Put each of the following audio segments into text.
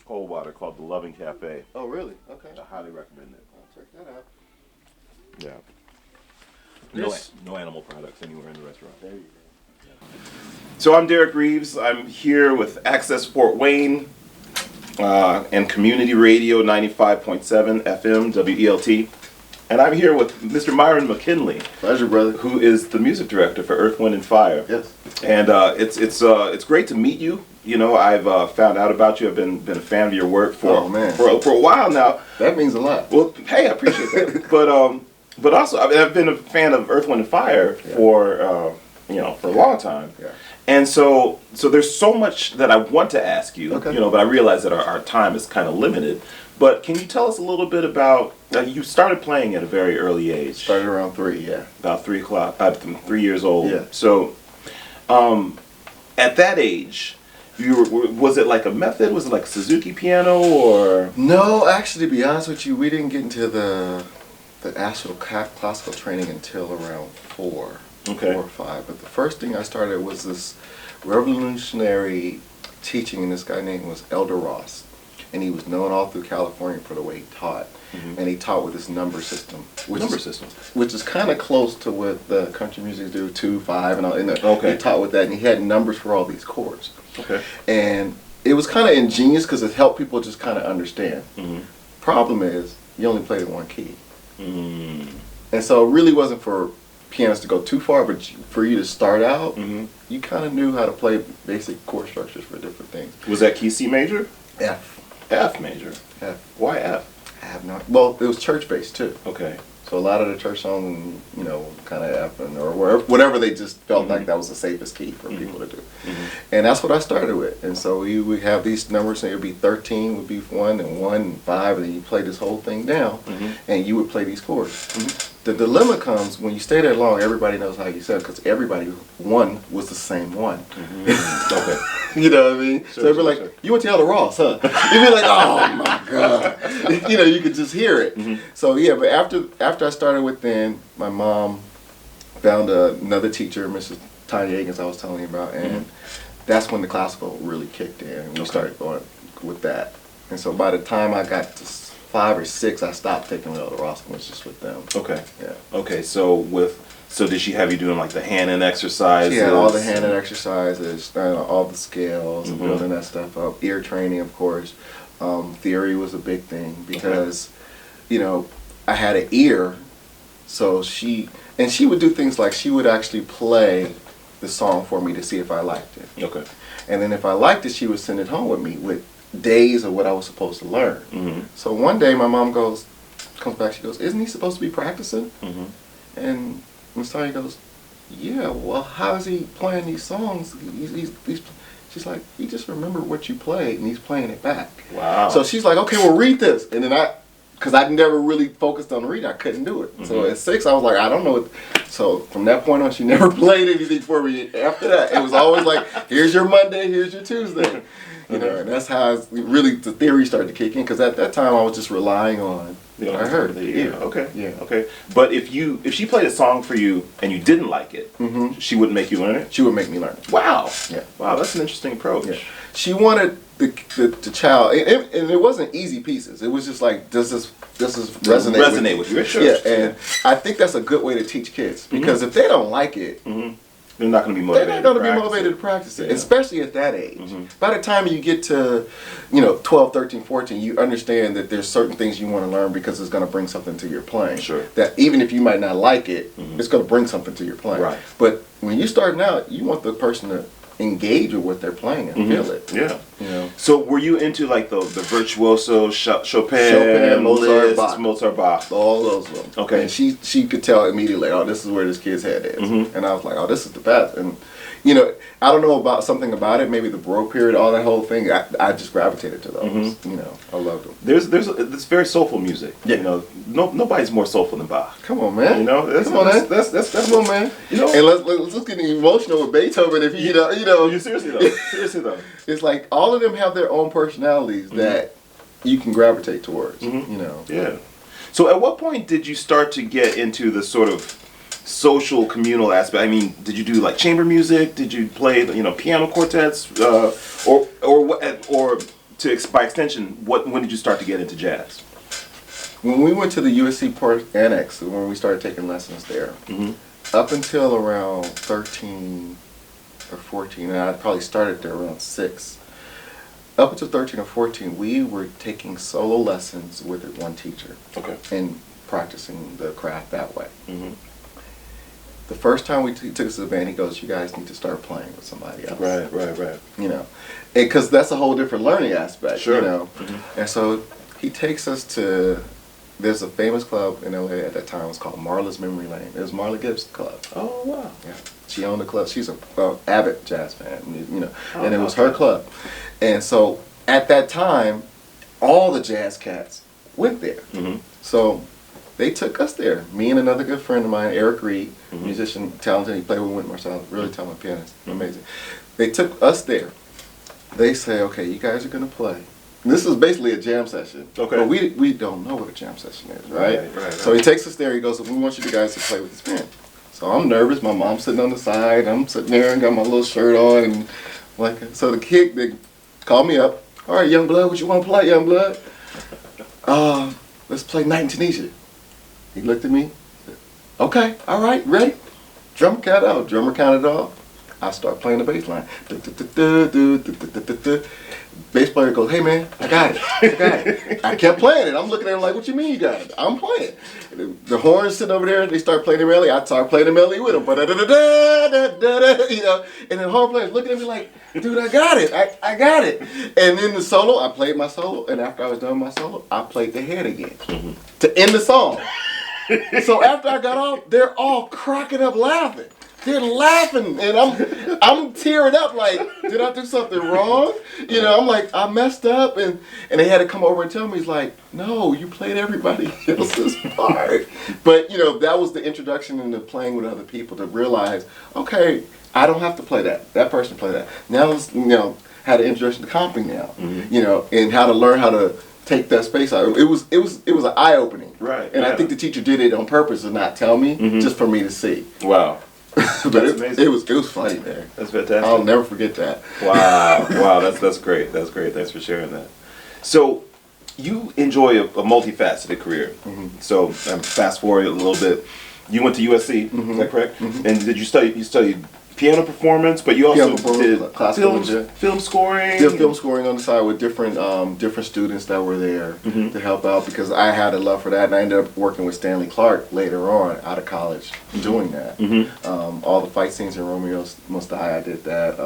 cold water called the Loving Cafe. Oh, really? Okay. I highly recommend it. I'll check that out. Yeah. No animal products anywhere in the restaurant. There you go. So I'm Derek Reeves. I'm here with Access Fort Wayne and Community Radio 95.7 FM WELT. And I'm here with Mr. Myron McKinley. Pleasure, brother. Who is the music director for Earth, Wind, and Fire. Yes. And it's great to meet you. You know, I've found out about you. I've been a fan of your work for a while now. That means a lot. Well, hey, I appreciate that. But also I've been a fan of Earth, Wind, and Fire for a long time. Yeah. And so there's so much that I want to ask you. Okay. But I realize that our time is kind of limited. But can you tell us a little bit about, you started playing at a very early age. Started around 3, yeah. About 3 years old. Yeah. So at that age, was it like a method? Was it like Suzuki piano or? No, actually, to be honest with you, we didn't get into the actual classical training until around 4. Okay. 4 or 5. But the first thing I started was this revolutionary teaching, and this guy named was Elder Ross. And he was known all through California for the way he taught. Mm-hmm. And he taught with this number system. Which is kind of close to what the country music do, 2, 5, and all. Okay. He taught with that, and he had numbers for all these chords. Okay. And it was kind of ingenious because it helped people just kind of understand. Mm-hmm. Problem is, you only played in one key. Mm-hmm. And so it really wasn't for pianists to go too far, but for you to start out, mm-hmm. you kind of knew how to play basic chord structures for different things. Was that key C major? F. F major. F. Why F? I have not. Well, it was church based too. Okay. So a lot of the church songs, kind of F or whatever they just felt mm-hmm. like that was the safest key for mm-hmm. people to do. Mm-hmm. And that's what I started with. And so we would have these numbers, and it would be 13 would be 1 and 1 and 5, and then you play this whole thing down, mm-hmm. and you would play these chords. Mm-hmm. The dilemma comes when you stay there long, everybody knows how you sound, because everybody, 1 was the same 1. Mm-hmm. Okay. You know what I mean? So they'd be like, you went to Elder Ross, huh? You'd be like, oh my God. You could just hear it. Mm-hmm. So yeah, but after I started with then, my mom found another teacher, Mrs. Tanya Higgins, I was telling you about, and that's when the classical really kicked in, and we started going with that. And so by the time I got to 5 or 6, I stopped taking Elder Ross and was just with them. Okay. Yeah. Okay, so did she have you doing like the hand-in exercises? She had all the hand-in exercises, all the scales, mm-hmm. and building that stuff up. Ear training, of course. Theory was a big thing because, I had an ear, so she would do things like she would actually play the song for me to see if I liked it. Okay. And then if I liked it, she would send it home with me with days of what I was supposed to learn. Mm-hmm. So one day my mom comes back, she goes, isn't he supposed to be practicing? Mm-hmm. And Miss Tanya goes, yeah, well, how is he playing these songs? She's like, he just remembered what you played, and he's playing it back. Wow. So she's like, okay, well, read this. And then because I never really focused on reading, I couldn't do it. Mm-hmm. So at 6, I was like, I don't know. So from that point on, she never played anything for me. After that, it was always like, here's your Monday, here's your Tuesday. And that's how the theory started to kick in, because at that time I was just relying on what I heard. Yeah. Okay. Yeah. Okay. But if she played a song for you and you didn't like it, mm-hmm. she wouldn't make you learn it? She would make me learn it. Wow. Yeah. Wow, that's an interesting approach. Yeah. She wanted the child, and it wasn't easy pieces. It was just like, does this resonate with you? Sure. Yeah, and I think that's a good way to teach kids, because mm-hmm. if they don't like it, mm-hmm. they're not going to be motivated. They're not going to be motivated to practice it, especially at that age. Mm-hmm. By the time you get to, 12, 13, 14, you understand that there's certain things you want to learn because it's going to bring something to your playing. Sure. That even if you might not like it, mm-hmm. it's going to bring something to your playing. Right. But when you're starting out, you want the person to engage with what they're playing and mm-hmm. feel it. Yeah. So were you into like the virtuoso Chopin, Mozart, Bach, all those of them? Okay. And she could tell immediately, oh, this is where this kid's head is. Mm-hmm. And I was like, oh, this is the best. And I don't know about something about it, maybe the Baroque period, all that whole thing. I just gravitated to those. Mm-hmm. I loved them. It's very soulful music. Yeah. Nobody's more soulful than Bach. Come on, man. That's come on, man. That's come on, man. And let's get emotional with Beethoven. If you seriously though, it's like all of them have their own personalities mm-hmm. that you can gravitate towards. Mm-hmm. Yeah. So at what point did you start to get into the sort of social communal aspect? I mean, did you do like chamber music? Did you play piano quartets or by extension, when did you start to get into jazz? When we went to the USC Port Annex, when we started taking lessons there, up until around 13 or 14, and I probably started there around 6. Up until 13 or 14, we were taking solo lessons with one teacher. Okay. And practicing the craft that way. The first time he took us to the band, he goes, "You guys need to start playing with somebody else." Right. You know, because that's a whole different learning aspect. Sure. You know, and so he takes us to. There's a famous club in LA at that time. It was called Marla's Memory Lane. It was Marla Gibb's club. Oh wow. Yeah, she owned the club. She's a avid jazz fan. You know, Oh, and it was her club. And so at that time, all the jazz cats went there. So they took us there. Me and another good friend of mine, Eric Reeves, musician, talented. He played with Wynton Marsalis, really talented pianist, amazing. They took us there. They say, "Okay, you guys are gonna play." And this is basically a jam session. Okay. But we don't know what a jam session is, right? So he takes us there. He goes, "We want you guys to play with this band." So I'm nervous. My mom's sitting on the side. I'm sitting there and got my little shirt on, and like so. The kid they called me up. "All right, young blood, what you want to play, young blood?" Let's play Night in Tunisia. He looked at me. Said, "Okay, all right, ready?" Drummer count out. Drummer counted off. I start playing the bass line. Bass player goes, "Hey man, I got it. I kept playing it. I'm looking at him like, "What you mean you got it?" I'm playing. The horns sitting over there, they start playing the melody. I start playing the melody with them. You know, and the horn players looking at me like, "Dude, I got it. I got it." And then the solo, I played my solo, and after I was done with my solo, I played the head again to end the song. So after I got off, they're all cracking up laughing. They're laughing, and I'm tearing up like, did I do something wrong? You know, I'm like, I messed up, and they had to come over and tell me, he's like, "No, you played everybody else's part." But, you know, that was the introduction into playing with other people to realize, okay, I don't have to play that. That person played that. Now, you know, had an introduction to comping now, you know, and how to learn how to take that space out. It was an eye opening, right? And I think the teacher did it on purpose to not tell me, just for me to see. Wow. But it was funny, man. That's fantastic. I'll never forget that. Wow, that's great. That's great. Thanks for sharing that. So, you enjoy a multifaceted career. So, fast forward a little bit. You went to USC, is that correct? And did you studied piano performance, but you also did film scoring. Did film scoring on the side with different students that were there to help out, because I had a love for that, and I ended up working with Stanley Clarke later on out of college doing that. All the fight scenes in Romeo's Must Die, I did that.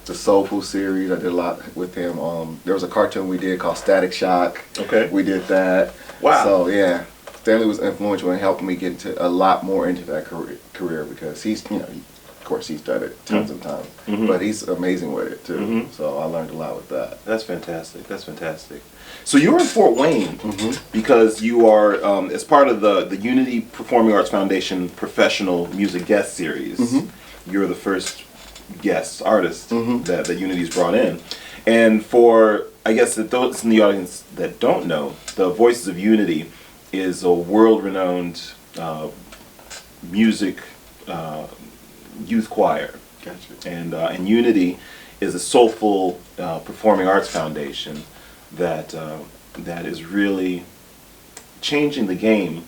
The Soulful series, I did a lot with him. There was a cartoon we did called Static Shock. Okay. We did that. Wow. So yeah, Stanley was influential in helping me get a lot more into that career because he's, you know, of course he's done it tons of times, but he's amazing with it too. So I learned a lot with that. That's fantastic. That's fantastic. So you're in Fort Wayne because you are, as part of the Unity Performing Arts Foundation Professional Music Guest Series, you're the first guest artist that Unity's brought in. And for, I guess, those in the audience that don't know, the Voices of Unity is a world-renowned music youth choir. Gotcha. And Unity is a soulful performing arts foundation that is really changing the game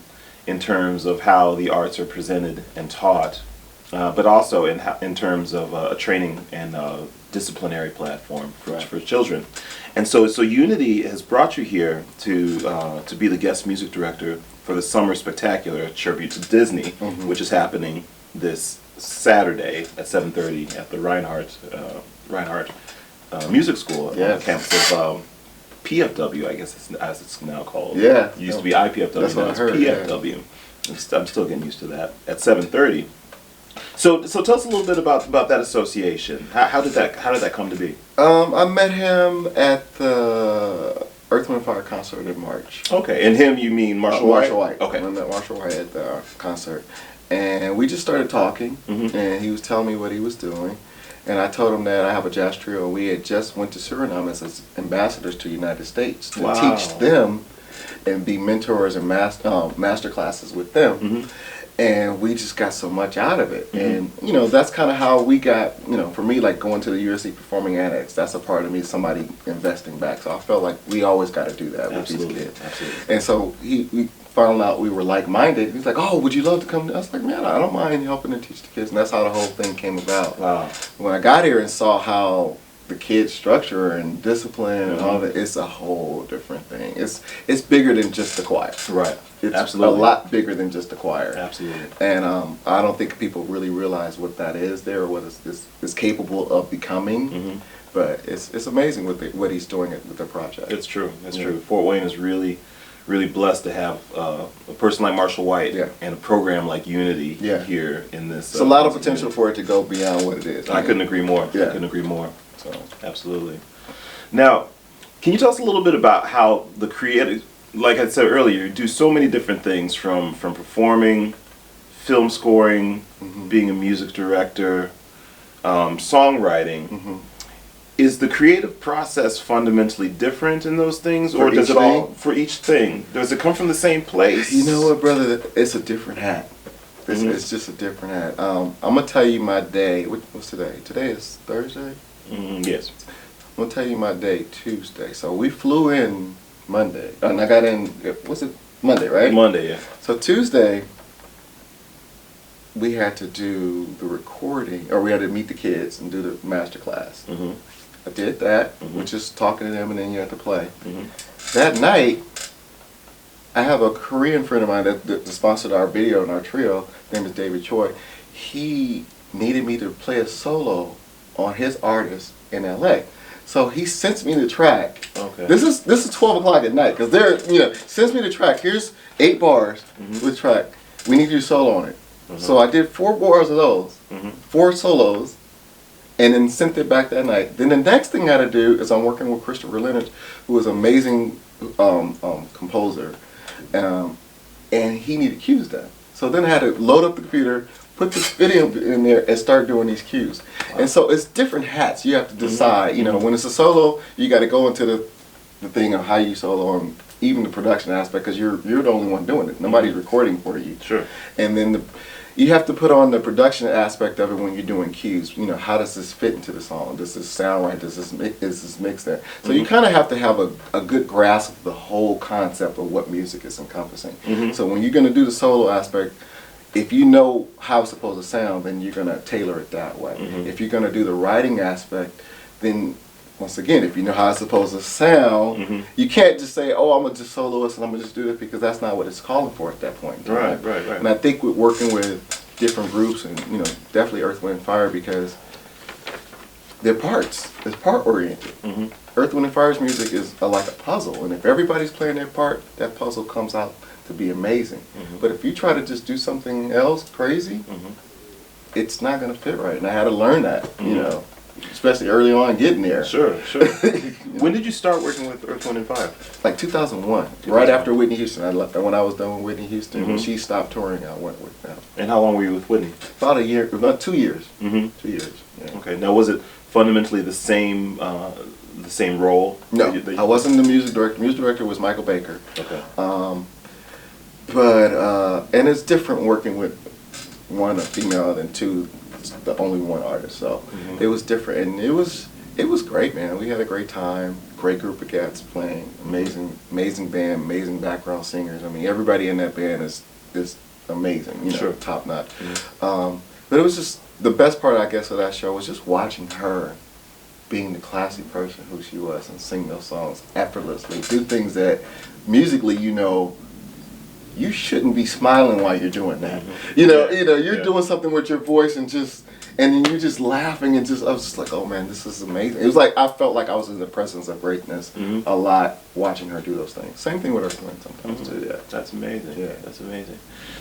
in terms of how the arts are presented and taught, but also in terms of a training and disciplinary platform for children. And so Unity has brought you here to be the guest music director for the Summer Spectacular, a tribute to Disney, which is happening this Saturday at 7:30 at the Reinhardt Music School on the campus of PFW, I guess as it's now called. Yeah. It used to be IPFW, now it's PFW. Yeah. I'm still getting used to that, at 7:30. So tell us a little bit about that association. How did that come to be? I met him at the Earth, Wind & Fire concert in March. Okay, and him you mean Marshall White? Marshall White. Okay. I met Marshall White at the concert. And we just started talking, and he was telling me what he was doing. And I told him that I have a jazz trio. We had just went to Suriname as ambassadors to the United States to teach them and be mentors and master classes with them. And we just got so much out of it. And, you know, that's kind of how we got, you know, for me, like going to the USC Performing Annex, that's a part of me, somebody investing back. So I felt like we always got to do that with these kids. Absolutely. And so we found out we were like-minded. He's like, oh, would you love to come? I was like, man, I don't mind helping to teach the kids. And that's how the whole thing came about. Wow. When I got here and saw how the kids' structure and discipline and all that, it's a whole different thing. It's bigger than just the choir. Right. It's Absolutely. a lot bigger than just the choir. Absolutely. And I don't think people really realize what that is there, or what it's capable of becoming. But it's amazing what he's doing with the project. It's true. It's true. Fort Wayne is really blessed to have a person like Marshall White and a program like Unity here in this. It's a lot of potential for it to go beyond what it is. I couldn't agree more. Yeah. I couldn't agree more. So absolutely. Now, can you tell us a little bit about how the creative, like I said earlier, you do so many different things from performing, film scoring, being a music director, songwriting. Is the creative process fundamentally different in those things, or does it all for each thing? Does it come from the same place? You know what, brother? It's a different hat. It's just a different hat. I'm gonna tell you my day. What's today? Today is Thursday. Yes. I'm gonna tell you my day Tuesday. So we flew in Monday, and I got in. What's it? Monday, right? Monday, yeah. So Tuesday, we had to do the recording, or we had to meet the kids and do the master class. I did that, which is talking to them, and then you have to play. That night, I have a Korean friend of mine that sponsored our video and our trio. His name is David Choi. He needed me to play a solo on his artist in LA. So he sends me the track. Okay. This is 12 o'clock at night, because they're, you know, sends me the track. Here's 8 bars with track. We need you to solo on it. So I did 4 bars of those, 4 solos, and then sent it back that night. Then the next thing I had to do is I'm working with Christopher Leonard, who is an amazing composer, and he needed cues done. So then I had to load up the computer, put this video in there, and start doing these cues. And so it's different hats. You have to decide. You know, when it's a solo, you got to go into the thing of how you solo, and even the production aspect, because you're the only one doing it. Nobody's recording for you. Sure. And then you have to put on the production aspect of it when you're doing cues. You know, how does this fit into the song? Does this sound right? Is this mixed there? So you kind of have to have a good grasp of the whole concept of what music is encompassing. So when you're going to do the solo aspect, if you know how it's supposed to sound, then you're going to tailor it that way. If you're going to do the writing aspect, then once again, if you know how it's supposed to sound, you can't just say, oh, I'm going to just soloist and I'm going to just do this, because that's not what it's calling for at that point in time. Right. And I think with working with different groups, and, you know, definitely Earth, Wind, and Fire, because they're parts. It's part-oriented. Earth, Wind, and Fire's music is like a puzzle, and if everybody's playing their part, that puzzle comes out to be amazing. But if you try to just do something else crazy, it's not going to fit right. And I had to learn that, you know, especially early on getting there. Sure. When did you start working with Earth, Wind, and Fire? Like 2001, right after Whitney Houston. I left when I was done with Whitney Houston. When she stopped touring, I went with them. And how long were you with Whitney? About a year, about 2 years. 2 years. Yeah. Okay. Now, was it fundamentally the same role? No, I wasn't the music director. The music director was Michael Baker. Okay. And it's different working with one, a female, than 2, the only one artist. So it was different, and it was great, man. We had a great time. Great group of cats playing. Amazing band. Amazing background singers. I mean, everybody in that band is amazing. You know, top notch. But it was just the best part, I guess, of that show was just watching her being the classy person who she was and sing those songs effortlessly. Do things that musically, you know, you shouldn't be smiling while you're doing that. You know, you're doing something with your voice and then you're just laughing and I was just like, oh man, this is amazing. It was like I felt like I was in the presence of greatness a lot watching her do those things. Same thing with Earth, Wind sometimes too. Yeah, that's amazing. Yeah, that's amazing.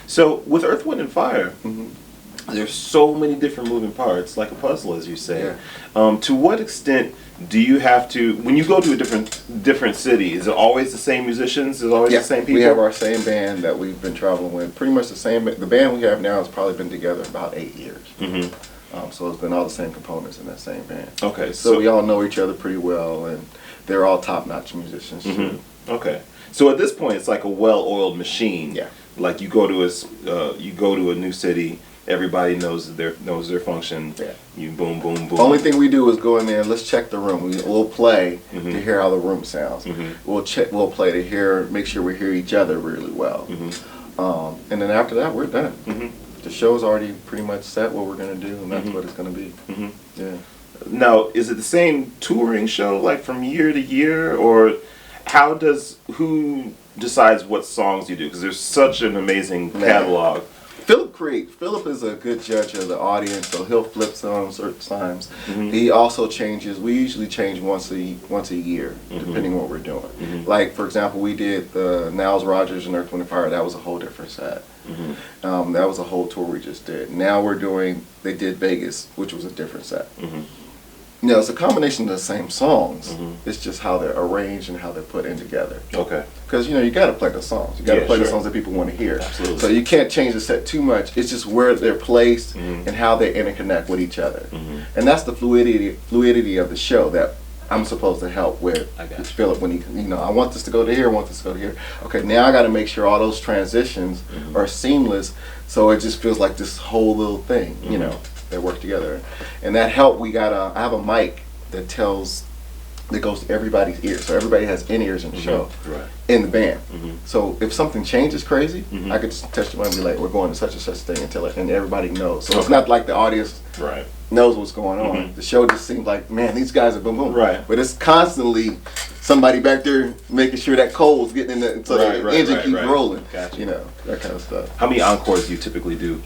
So with Earth, Wind, and Fire, there's so many different moving parts, like a puzzle, as you say. To what extent do you have to, when you go to a different city, is it always the same musicians? Is it always the same people? We have our same band that we've been traveling with. Pretty much the same. The band we have now has probably been together about 8 years. So it's been all the same components in that same band. Okay. So we all know each other pretty well, and they're all top-notch musicians too. Okay. So at this point, it's like a well-oiled machine. Yeah. Like you go to a new city, everybody knows their function. Yeah. You boom, boom, boom. Only thing we do is go in there and let's check the room. We'll play to hear how the room sounds. We'll play to make sure we hear each other really well. And then after that, we're done. The show's already pretty much set what we're gonna do, and that's what it's gonna be. Yeah. Now, is it the same touring show like from year to year, or who decides what songs you do? Because there's such an amazing catalog. Philip is a good judge of the audience, so he'll flip some certain times. He also changes. We usually change once a year, depending on what we're doing. Like for example, we did the Niles Rodgers and Earth, Wind and Fire. That was a whole different set. That was a whole tour we just did. Now they did Vegas, which was a different set. You know, it's a combination of the same songs. It's just how they're arranged and how they're put in together. Okay. Because you know you got to play the songs. You got to play the songs that people want to hear. Absolutely. So you can't change the set too much. It's just where they're placed and how they interconnect with each other. And that's the fluidity of the show that I'm supposed to help with Philip when I want this to go to here, I want this to go to here. Okay, now I got to make sure all those transitions are seamless, so it just feels like this whole little thing. You know. They work together, and that help. I have a mic that goes to everybody's ears, so everybody has in-ears in the show, in the band. So if something changes crazy, I could just touch the mic and be like, "We're going to such and such thing," and everybody knows. So it's not like the audience knows what's going on. The show just seems like, man, these guys are boom boom. But it's constantly somebody back there making sure that coal's getting in the so the engine keeps rolling. You know, that kind of stuff. How many encores do you typically do?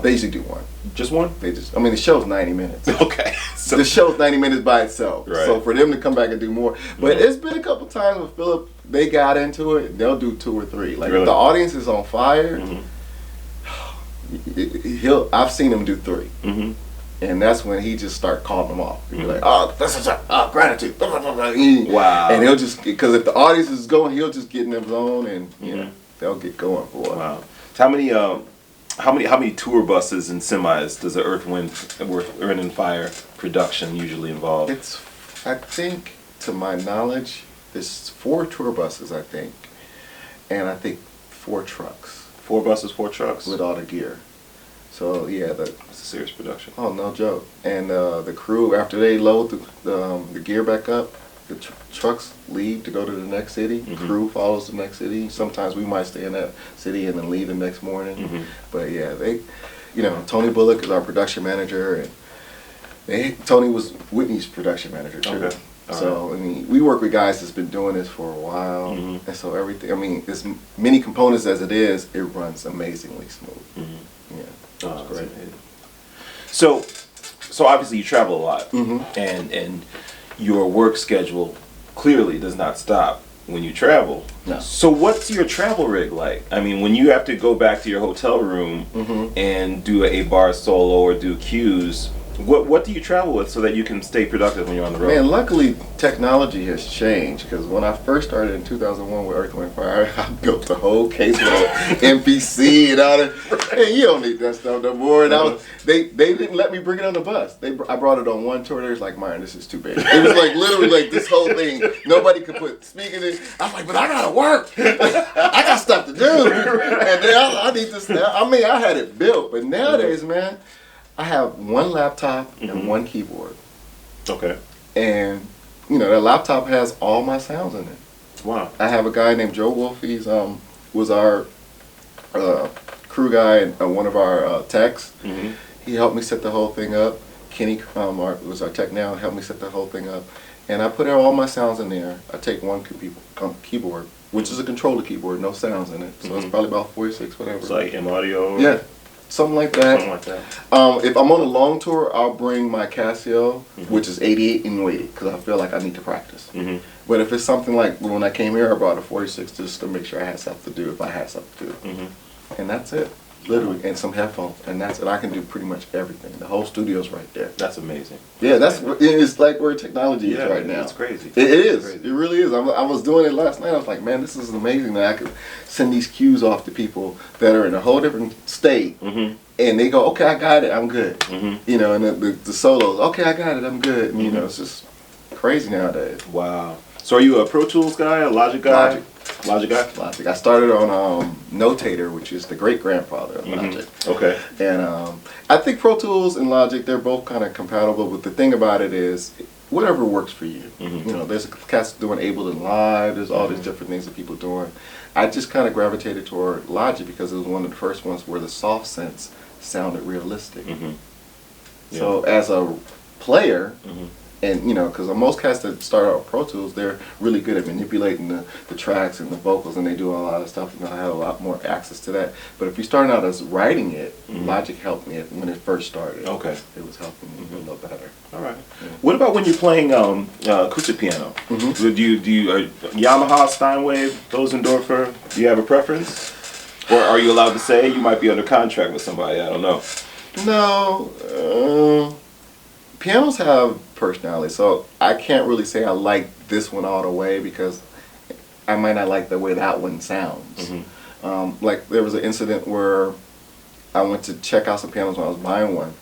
They usually do one. Just one? The show's 90 minutes. Okay. So the show's 90 minutes by itself. So for them to come back and do more. But it's been a couple times with Philip, they got into it, they'll do 2 or 3. Like if the audience is on fire, I've seen him do 3. And that's when he just start calling them off. He'll be like, oh, gratitude. Wow. And he'll just, because if the audience is going, he'll just get in their zone and, you know, they'll get going for it. Wow. How many tour buses and semis does the Earth, Wind and Fire production usually involve? I think, to my knowledge, there's 4 tour buses, I think. And I think 4 trucks. 4 buses, 4 trucks? With all the gear. So, yeah. That's a serious production. Oh, no joke. And the crew, after they load the gear back up, the trucks leave to go to the next city. The crew follows the next city. Sometimes we might stay in that city and then leave the next morning. But yeah, Tony Bullock is our production manager, and Tony was Whitney's production manager too. Okay. So I mean, we work with guys that's been doing this for a while, and so everything. I mean, as many components as it is, it runs amazingly smooth. Yeah, that's great. So obviously you travel a lot, and your work schedule clearly does not stop when you travel. No. So what's your travel rig like? I mean, when you have to go back to your hotel room and do a bar solo or do cues, what do you travel with so that you can stay productive when you're on the road? Man, luckily technology has changed, because when I first started in 2001 with Earth, Wind and Fire, I built the whole case with MPC and all that. Hey, you don't need that stuff no more. And they didn't let me bring it on the bus. I brought it on one tour. They was like, Myron, this is too big. It was like literally like this whole thing. Nobody could put speakers in. I was like, but I gotta work. I got stuff to do. And then I need this now. I mean, I had it built, but nowadays, man, I have one laptop and one keyboard. Okay. And, that laptop has all my sounds in it. Wow. I have a guy named Joe Wolf. He's was our crew guy and one of our techs. He helped me set the whole thing up. Kenny was our tech now, helped me set the whole thing up. And I put all my sounds in there. I take one keyboard, which is a controller keyboard, no sounds in it. So it's probably about 46, whatever. It's like M-Audio? Yeah. Something like that. If I'm on a long tour, I'll bring my Casio, which is 88 and weighted, because I feel like I need to practice. But if it's something like when I came here, I brought a 46 just to make sure I had stuff to do if I had stuff to do. And that's it. Literally, and some headphones, and that's it. I can do pretty much everything. The whole studio's right there. That's amazing. Yeah, it's like where technology is right now. It's crazy. It is. Crazy. It really is. I was doing it last night. I was like, man, this is amazing that I could send these cues off to people that are in a whole different state, and they go, okay, I got it, I'm good. And the solos, okay, I got it, I'm good. And, it's just crazy nowadays. Wow. So are you a Pro Tools guy, a Logic guy? Logic. Logic guy? Logic. I started on Notator, which is the great grandfather of Logic. Okay. And I think Pro Tools and Logic, they're both kind of compatible. But the thing about it is, whatever works for you. You know, there's cats doing Ableton Live. There's all these different things that people are doing. I just kind of gravitated toward Logic because it was one of the first ones where the soft synths sounded realistic. So as a player, and you know, because most cats that start out with Pro Tools, they're really good at manipulating the tracks and the vocals, and they do a lot of stuff, and I have a lot more access to that. But if you're starting out as writing it, Logic helped me when it first started. Okay. It was helping me a little better. All right. Yeah. What about when you're playing acoustic piano? Do you Yamaha, Steinway, Bosendorfer? Do you have a preference? Or are you allowed to say you might be under contract with somebody? I don't know. No. Pianos have personality, so I can't really say I like this one all the way because I might not like the way that one sounds. Like there was an incident where I went to check out some pianos when I was buying one,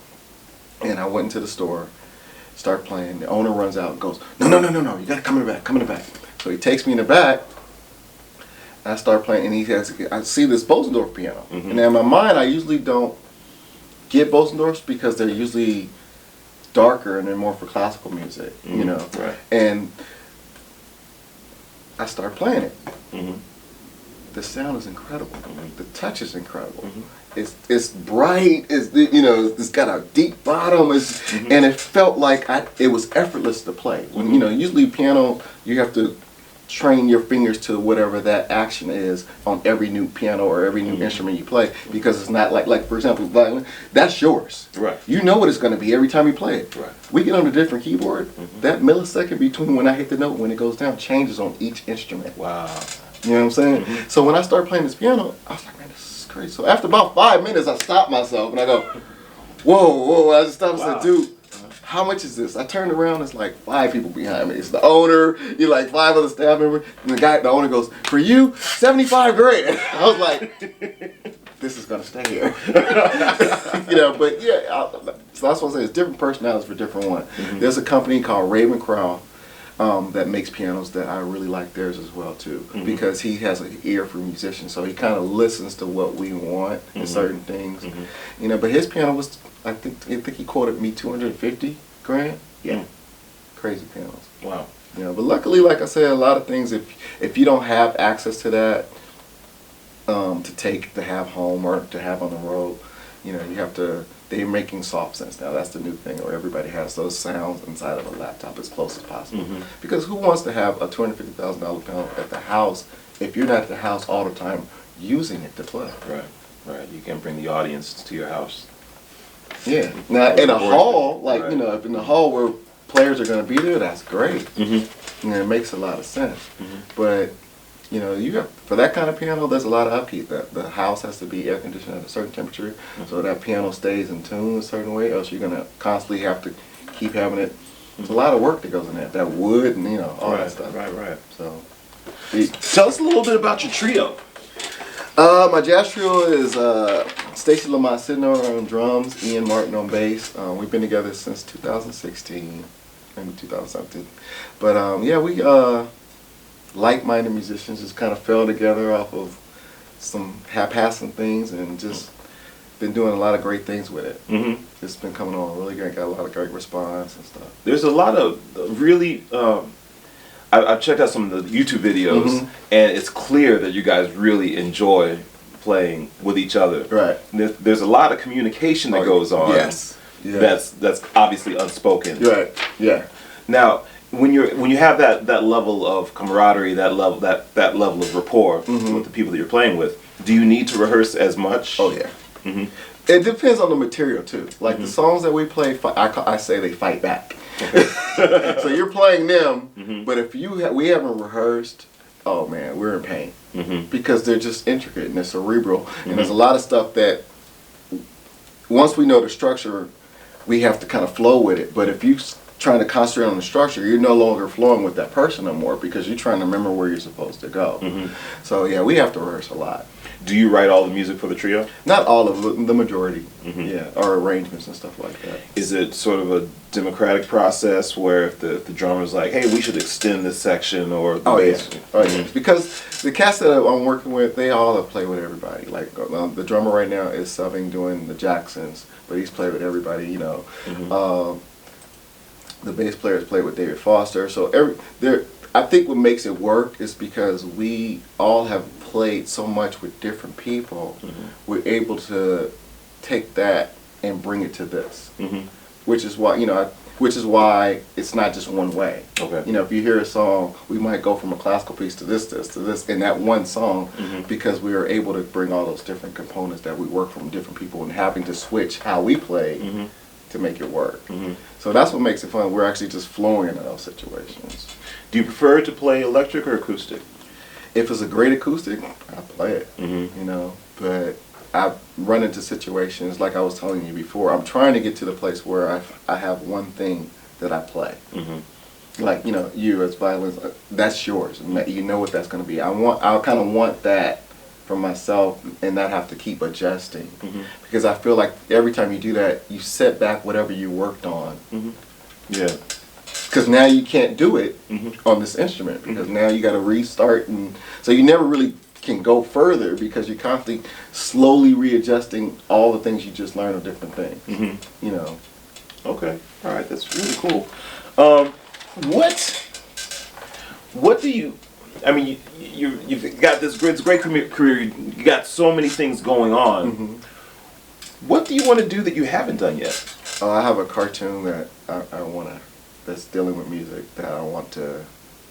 and I went into the store, start playing. The owner runs out and goes, no, you gotta come in the back, come in the back. So he takes me in the back, and I start playing, and I see this Bosendorf piano. And in my mind, I usually don't get Bosendorfs because they're usually darker and they're more for classical music, you know. And I start playing it. The sound is incredible. The touch is incredible. It's bright. It's, you know, it's got a deep bottom. And it felt like it was effortless to play. When you know, usually piano you have to train your fingers to whatever that action is on every new piano or every new instrument you play, because it's not like for example violin, that's yours. You know what it's going to be every time you play it. We get on a different keyboard, that millisecond between when I hit the note and when it goes down changes on each instrument. Wow. You know what I'm saying? So when I started playing this piano, I was like, man, this is crazy. So after about 5 minutes I stopped myself and I go, whoa, I just stopped and said, dude, how much is this? I turned around, it's like 5 people behind me. It's the owner, you like 5 other staff members, and the owner goes, for you, 75 grand. I was like, this is gonna stay here. You know, but yeah, so that's what I say, it's different personalities for different ones. There's a company called Ravencroft that makes pianos that I really like theirs as well too, because he has an ear for musicians, so he kind of listens to what we want in certain things. You know, but his piano was, I think he quoted me 250 grand. Yeah, crazy pianos. Wow. You know, but luckily, like I said, a lot of things, if you don't have access to that, to have home or to have on the road, you know, you have to. They're making soft synths now. That's the new thing, where everybody has those sounds inside of a laptop as close as possible. Because who wants to have a $250,000 piano at the house if you're not at the house all the time using it to play? Right. You can bring the audience to your house. Yeah. Now in a hall, like you know, if in the hall where players are going to be there, that's great. You know, it makes a lot of sense. But you know, you have, for that kind of piano, there's a lot of upkeep. The house has to be air conditioned at a certain temperature, so that piano stays in tune a certain way. Else you're gonna constantly have to keep having it. There's a lot of work that goes in that wood and you know all that stuff. Right. So, tell us a little bit about your trio. My jazz trio is Stacy Lamont Sidnor on drums, Ian Martin on bass. We've been together since 2016, maybe 2017. But yeah, we like-minded musicians just kind of fell together off of some haphazard things and just been doing a lot of great things with it. It's been coming on really great, got a lot of great response and stuff. There's a lot of really, I've checked out some of the YouTube videos and it's clear that you guys really enjoy playing with each other. Right. There's a lot of communication that goes on. Yes. That's obviously unspoken. Right. Yeah. Now, when you have that level of camaraderie, that level of rapport with the people that you're playing with, do you need to rehearse as much? Oh yeah. It depends on the material too. Like the songs that we play, I say they fight back. So you're playing them, but if we haven't rehearsed, oh man, we're in pain because they're just intricate and they're cerebral, and there's a lot of stuff that once we know the structure, we have to kind of flow with it. But if you trying to concentrate on the structure, you're no longer flowing with that person no more because you're trying to remember where you're supposed to go. So yeah, we have to rehearse a lot. Do you write all the music for the trio? Not all of it, the majority. Yeah, or arrangements and stuff like that. Is it sort of a democratic process where if the drummer's like, hey, we should extend this section, or the bass? Yeah. Because the cast that I'm working with, they all have played with everybody. Like the drummer right now is subbing doing the Jacksons, but he's played with everybody, you know. The bass players played with David Foster. So I think what makes it work is because we all have played so much with different people. We're able to take that and bring it to this, which is why, you know, which is why it's not just one way. Okay. You know, if you hear a song, we might go from a classical piece to this in that one song, because we are able to bring all those different components that we work from different people and having to switch how we play to make it work. So that's what makes it fun. We're actually just flowing into those situations. Do you prefer to play electric or acoustic? If it's a great acoustic, I play it. You know, but I've run into situations like I was telling you before. I'm trying to get to the place where I have one thing that I play. Like, you know, you as violist, that's yours. You know what that's going to be. I kind of want that for myself, and not have to keep adjusting, because I feel like every time you do that, you set back whatever you worked on. Yeah. Because now you can't do it on this instrument, because now you got to restart, and so you never really can go further because you're constantly slowly readjusting all the things you just learned of different things. You know. Okay. All right. That's really cool. What do you? I mean, you've got this great career. You got so many things going on. What do you want to do that you haven't done yet? I have a cartoon that I want to, that's dealing with music, that I want to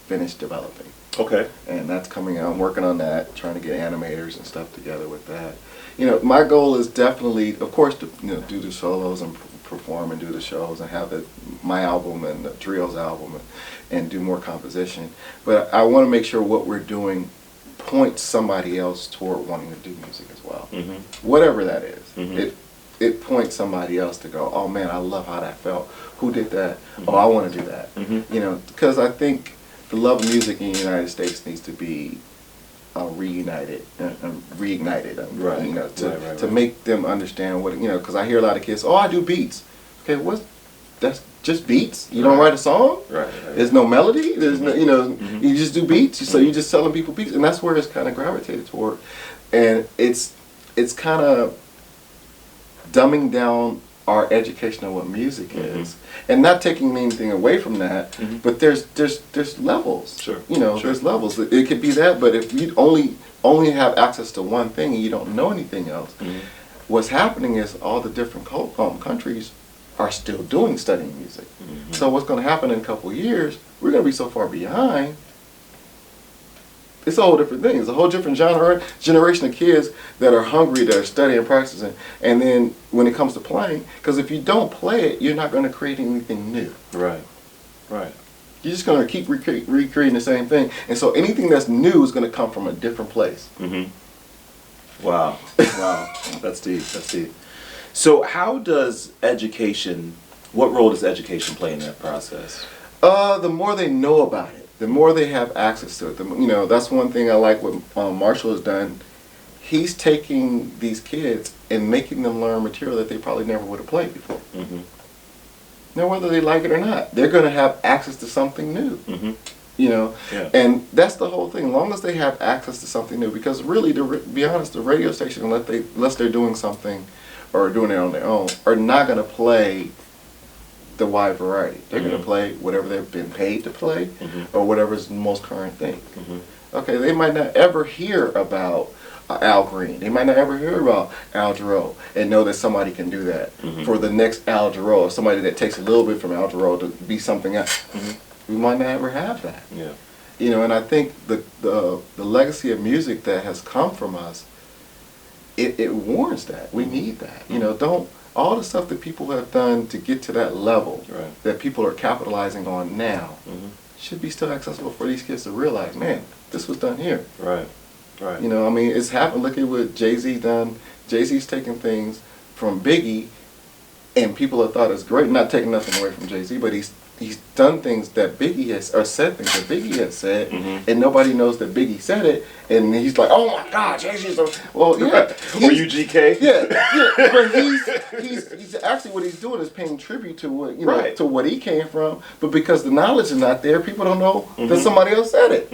finish developing. Okay. And that's coming out. I'm working on that, trying to get animators and stuff together with that. You know, my goal is definitely, of course, to, you know, do the solos and perform and do the shows and have my album and the trio's album and do more composition. But I want to make sure what we're doing points somebody else toward wanting to do music as well. Whatever that is. It points somebody else to go, oh man, I love how that felt. Who did that? Oh, I want to do that. You know, because I think the love of music in the United States needs to be reignited, Right. You know, to make them understand what, you know, because I hear a lot of kids, oh, I do beats. Okay, that's just beats? You don't write a song? Right. There's no melody? There's no, you know, you just do beats. So you're just selling people beats, and that's where it's kind of gravitated toward. And it's kind of dumbing down our education of what music is, and not taking anything away from that. But there's levels. Sure. You know, there's levels. It could be that, but if you only have access to one thing and you don't know anything else, what's happening is all the different countries are still studying music. So what's going to happen in a couple of years? We're going to be so far behind. It's a whole different thing. It's a whole different generation of kids that are hungry, that are studying and practicing. And then when it comes to playing, because if you don't play it, you're not going to create anything new. Right. You're just going to keep recreating the same thing. And so anything that's new is going to come from a different place. Wow. That's deep. So how does education, what role does education play in that process? The more they know about it, the more they have access to it. You know, that's one thing I like what Marshall has done. He's taking these kids and making them learn material that they probably never would have played before. Now, whether they like it or not, they're going to have access to something new. You know, and that's the whole thing. As long as they have access to something new, because really, to be honest, the radio station, unless they're doing something or doing it on their own, are not going to play the wide variety. They're going to play whatever they've been paid to play, or whatever's the most current thing. Okay, they might not ever hear about Al Green. They might not ever hear about Al Jarreau and know that somebody can do that for the next Al Jarreau, or somebody that takes a little bit from Al Jarreau to be something else. We might not ever have that. You know, and I think the legacy of music that has come from us, it warrants that. We need that. You know, all the stuff that people have done to get to that level that people are capitalizing on now should be still accessible for these kids to realize, man, this was done here. Right. You know, I mean, it's happened. Look at what Jay-Z done. Jay-Z's taken things from Biggie and people have thought it's great. Not taking nothing away from Jay-Z, but he's done things that Biggie has, or said things that Biggie has said, and nobody knows that Biggie said it, and he's like, oh my God, Jay-Z's so, well, yeah. Or UGK? Yeah, but he's actually, what he's doing is paying tribute to what, you know, to what he came from, but because the knowledge is not there, people don't know that somebody else said it.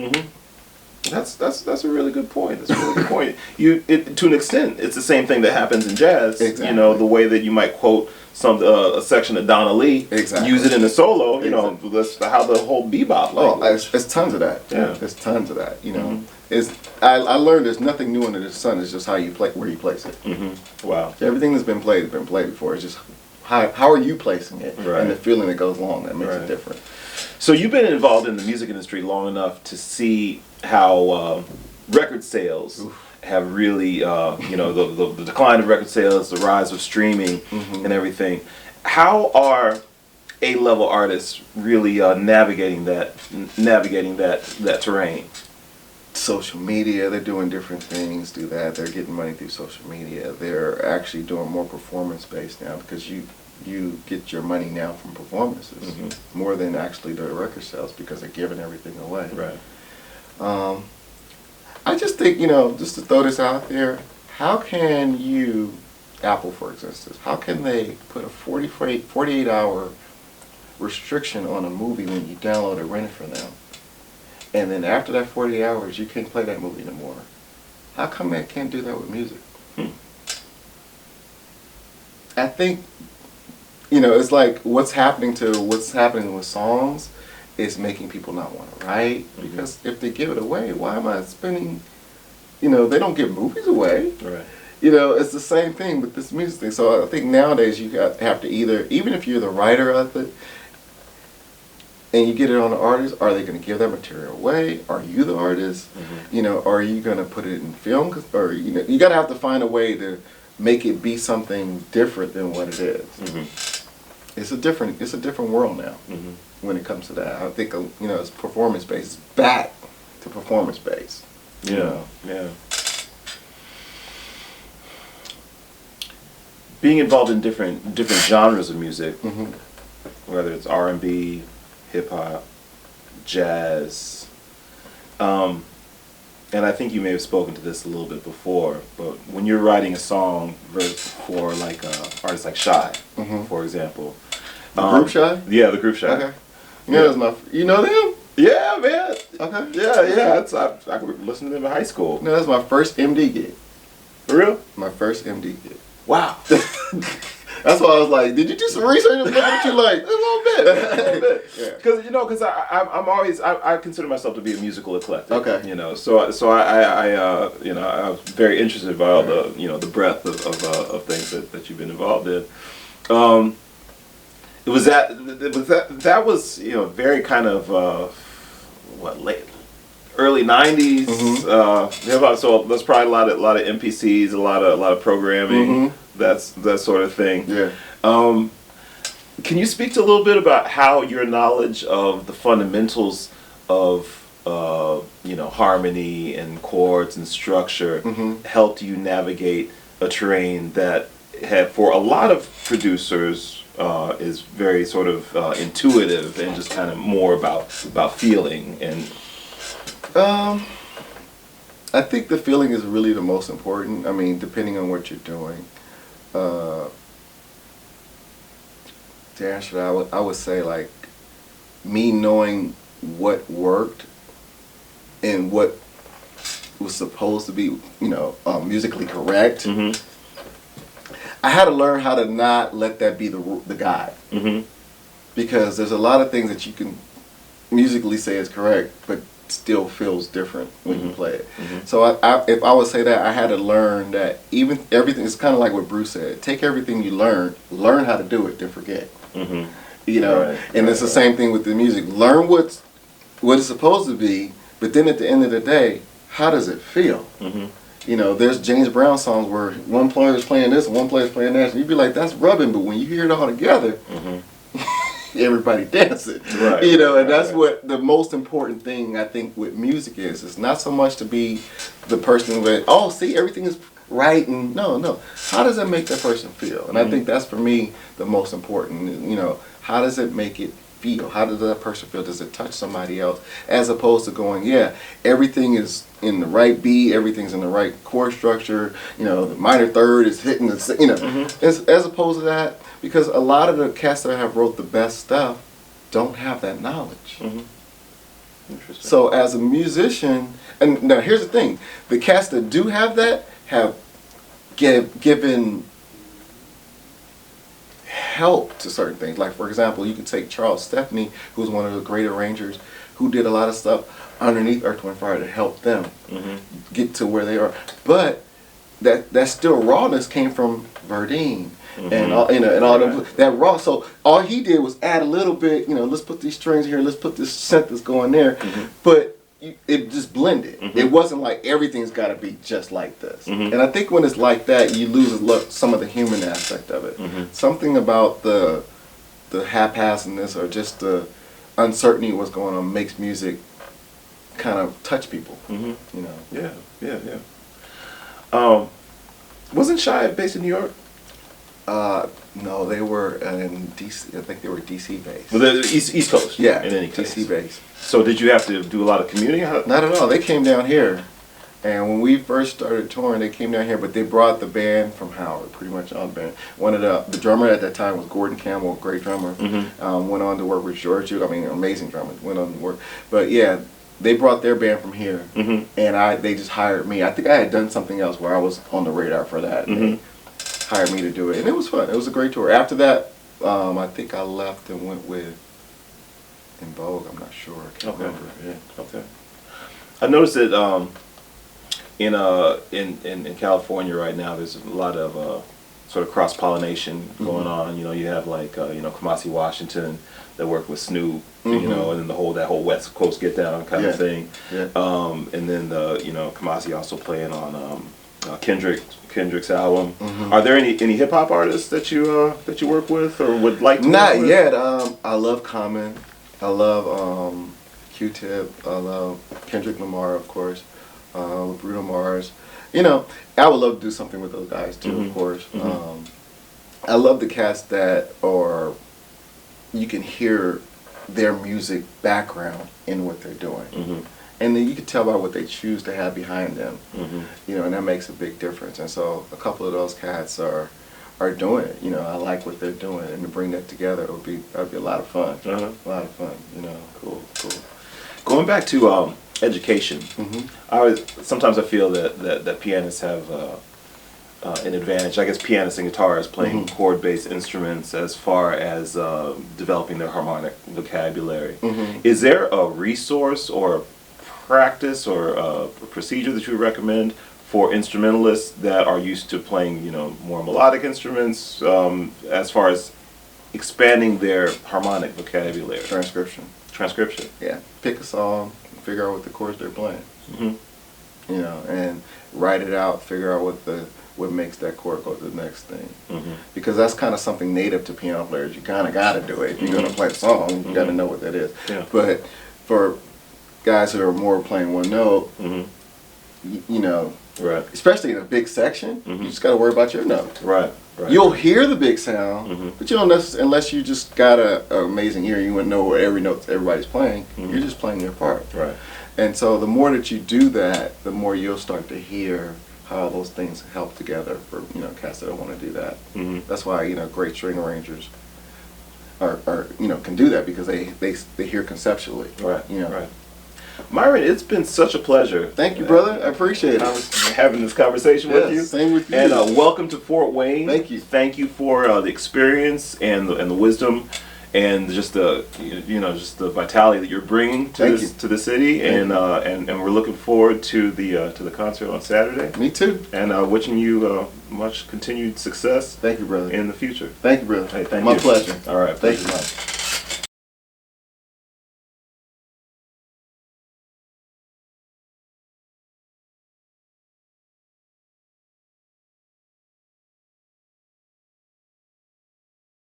That's a really good point. That's a really good point. To an extent, it's the same thing that happens in jazz. Exactly. You know, the way that you might quote a section of Donna Lee, use it in a solo. You know, that's how the whole bebop. It's tons of that. Yeah, there's tons of that. You know, I learned there's nothing new under the sun. It's just how you play, where you place it. Wow. Everything that's been played has been played before. It's just how are you placing it, and the feeling that goes along that makes it different. So you've been involved in the music industry long enough to see how record sales have really, you know, the decline of record sales, the rise of streaming, and everything. How are A-level artists really navigating that terrain? Social media, they're doing different things. They're getting money through social media. They're actually doing more performance based now, because you get your money now from performances more than actually the record sales, because they're giving everything away. Right. I just think, you know, just to throw this out there, how can you, Apple for instance, how can they put a 48-hour restriction on a movie when you download or rent it from them, and then after that 48 hours you can't play that movie no more? How come they can't do that with music? I think, you know, it's like what's happening with songs is making people not want to write, because if they give it away, why am I spending, you know, they don't give movies away. Right. You know, it's the same thing with this music thing. So I think nowadays you have to either, even if you're the writer of it and you get it on the artist, are they going to give that material away? Are you the artist? You know, are you going to put it in film? Or, you know, you got to have to find a way to make it be something different than what it is. It's a different world now when it comes to that. I think, you know, it's performance based. It's back to performance based. Yeah. Being involved in different genres of music, whether it's R&B, hip hop, jazz, and I think you may have spoken to this a little bit before, but when you're writing a song for like artists like Shy, for example. The group Shy? Yeah, the group Shy. Okay. You know them? Yeah, man. Okay. Yeah. I could listen to them in high school. No, that's my first MD gig. For real? My first MD gig. Wow. That's why I was like, did you do some research? What you like? A little bit. Because I'm always I consider myself to be a musical eclectic. Okay. You know, so I you know, I was very interested by all the, you know, the breadth of things that you've been involved in. It was that was, you know, very kind of early 90s. So there's probably a lot of MPCs, a lot of programming, that sort of thing. Yeah. Can you speak to a little bit about how your knowledge of the fundamentals of you know, harmony and chords and structure helped you navigate a terrain that had, for a lot of producers, is very sort of intuitive and just kind of more about feeling and. I think the feeling is really the most important. I mean, depending on what you're doing. To answer that, I would say, like, me knowing what worked and what was supposed to be, you know, musically correct. I had to learn how to not let that be the guide. Because there's a lot of things that you can musically say is correct, but still feels different when you play it. So if I would say that, I had to learn that everything is kind of like what Bruce said. Take everything you learn how to do it, then forget. You know, it's the same thing with the music. Learn what it's supposed to be, but then at the end of the day, how does it feel? You know, there's James Brown songs where one player is playing this and one player is playing that, and you'd be like, that's rubbing, but when you hear it all together, everybody dancing. You know, and that's what the most important thing I think with music is. It's not so much to be the person that, oh, see, everything is writing. No. How does it make that person feel? And I think that's for me the most important. You know, how does it make it feel? How does that person feel? Does it touch somebody else? As opposed to going, yeah, everything is in the right beat, everything's in the right chord structure. You know, the minor third is hitting the, you know, as opposed to that, because a lot of the cats that have wrote the best stuff don't have that knowledge. Interesting. So as a musician, and now here's the thing, the cats that do have that have given help to certain things. Like, for example, you could take Charles Stepney, who's one of the great arrangers, who did a lot of stuff underneath Earth, Wind, Fire to help them get to where they are. But that still rawness came from Verdine. And all, you know, and all that raw. So all he did was add a little bit. You know, let's put these strings here. Let's put this synth that's going there. But it just blended. It wasn't like everything's got to be just like this. And I think when it's like that, you lose some of the human aspect of it. Something about the haphazardness or just the uncertainty of what's going on makes music kind of touch people. You know. Yeah. Wasn't Shy based in New York? No, they were in DC. I think they were DC based. Well, the East Coast. Yeah, in any case. DC based. So did you have to do a lot of commuting? Not at all. They came down here, and when we first started touring, they came down here. But they brought the band from Howard, pretty much all the band. One of the drummer at that time was Gordon Campbell, great drummer. Went on to work with George. I mean, amazing drummer. Went on to work, but yeah. They brought their band from here, and they just hired me. I think I had done something else where I was on the radar for that. And they hired me to do it, and it was fun. It was a great tour. After that, I think I left and went with In Vogue. I'm not sure. I can't remember. Yeah. Okay. I noticed that in California right now, there's a lot of sort of cross pollination going on. You know, you have like Kamasi Washington that work with Snoop. You know, and then that whole West Coast Get Down kind of thing. And then Kamasi also playing on Kendrick's album. Are there any hip hop artists that you work with or would like to? Not yet. I love Common. I love Q-Tip. I love Kendrick Lamar, of course. Bruno Mars. You know, I would love to do something with those guys too, of course. I love the cats that are, you can hear their music background in what they're doing. And then you can tell by what they choose to have behind them. You know, and that makes a big difference. And so a couple of those cats are doing it. You know, I like what they're doing, and to bring that together that'd be a lot of fun. A lot of fun, you know. Cool. Going back to education, sometimes I feel that pianists have an advantage. I guess pianists and guitarists playing chord-based instruments as far as developing their harmonic vocabulary. Is there a resource or a practice or a procedure that you would recommend for instrumentalists that are used to playing, more melodic instruments, as far as expanding their harmonic vocabulary? Transcription. Yeah. Pick a song, figure out what the chords they're playing. You know, and write it out. Figure out what makes that chord go to the next thing. Because that's kind of something native to piano players. You kind of got to do it. If you're going to play a song, you got to know what that is. But for guys who are more playing one note, you know, especially in a big section, you just got to worry about your note. You'll hear the big sound, but you don't necessarily, unless you just got an amazing ear, you wouldn't know where every note everybody's playing. You're just playing your part. And so the more that you do that, the more you'll start to hear how those things help together for cats that want to do that. That's why great string arrangers are can do that, because they hear conceptually. Myron, it's been such a pleasure. Thank you, brother. I appreciate it. Having this conversation with you. Same with you. And welcome to Fort Wayne. Thank you. Thank you for the experience and the wisdom and just the just the vitality that you're bringing to the city. And we're looking forward to the concert on Saturday. Me too. And wishing you much continued success. Thank you, brother. In the future. Thank you, brother. Hey, thank you. My pleasure. All right. Thank you, Mike.